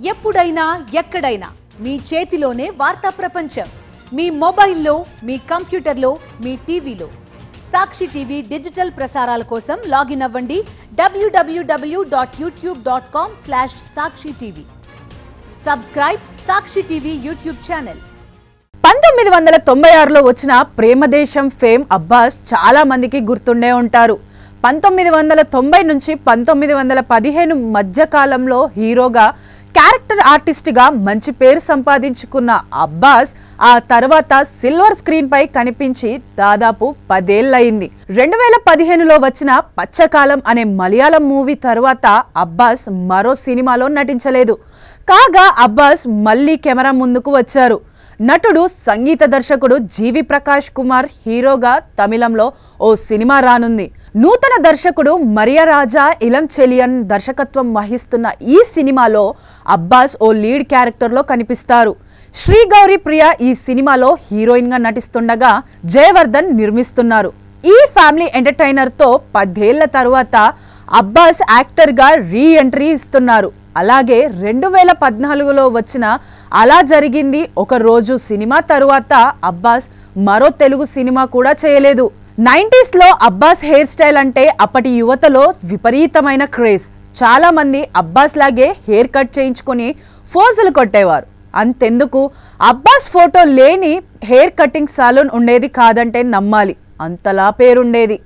ఎప్పుడైనా ఎక్కడైనా మీ చేతిలోనే వార్తా ప్రపంచం. మీ మొబైల్లో, మీ కంప్యూటర్లో, మీ టీవీలో. సాక్షి టీవీ డిజిటల్ ప్రసారాల కోసం లాగిన్ అవ్వండి www.youtube.com/sakshi-tv. సబ్స్క్రైబ్ సాక్షి టీవీ యూట్యూబ్ ఛానల్. 1996లో వచ్చిన ప్రేమదేశం ఫేమ్ అబ్బాస్ చాలా మందికి గుర్తుండే ఉంటారు. 1990 నుంచి 1915 మధ్య కాలంలో హీరోగా, క్యారెక్టర్ ఆర్టిస్ట్గా మంచి పేరు సంపాదించుకున్న అబ్బాస్ ఆ తర్వాత సిల్వర్ స్క్రీన్ పై కనిపించి దాదాపు 10 ఏళ్లయింది. 2015లో వచ్చిన పచ్చకాలం అనే మలయాళం మూవీ తర్వాత అబ్బాస్ మరో సినిమాలో నటించలేదు. కాగా అబ్బాస్ మళ్ళీ కెమెరా ముందుకు వచ్చారు. నటుడు, సంగీత దర్శకుడు జీవి ప్రకాష్ కుమార్ హీరోగా తమిళంలో ఓ సినిమా రానుంది. నూతన దర్శకుడు మరియా రాజా ఇలం చెలియన్ దర్శకత్వం వహిస్తున్న ఈ సినిమాలో అబ్బాస్ ఓ లీడ్ క్యారెక్టర్లో కనిపిస్తారు. శ్రీ గౌరీ ప్రియ ఈ సినిమాలో హీరోయిన్ గా నటిస్తుండగా జయవర్ధన్ నిర్మిస్తున్నారు. ఈ ఫ్యామిలీ ఎంటర్టైనర్ తో 10 ఏళ్ల తరువాత అబ్బాస్ యాక్టర్ గా రీ ఎంట్రీ ఇస్తున్నారు. అలాగే 2014లో వచ్చిన అలా జరిగింది ఒక రోజు సినిమా తరువాత అబ్బాస్ మరో తెలుగు సినిమా కూడా చేయలేదు. 90sలో అబ్బాస్ హెయిర్ స్టైల్ అంటే అప్పటి యువతలో విపరీతమైన క్రేజ్. చాలా మంది అబ్బాస్ లాగే హెయిర్ కట్ చేయించుకొని ఫోజులు కొట్టేవారు. అంతెందుకు, అబ్బాస్ ఫోటో లేని హెయిర్ కటింగ్ సాలూన్ ఉండేది కాదంటే నమ్మాలి, అంతలా పేరుండేది.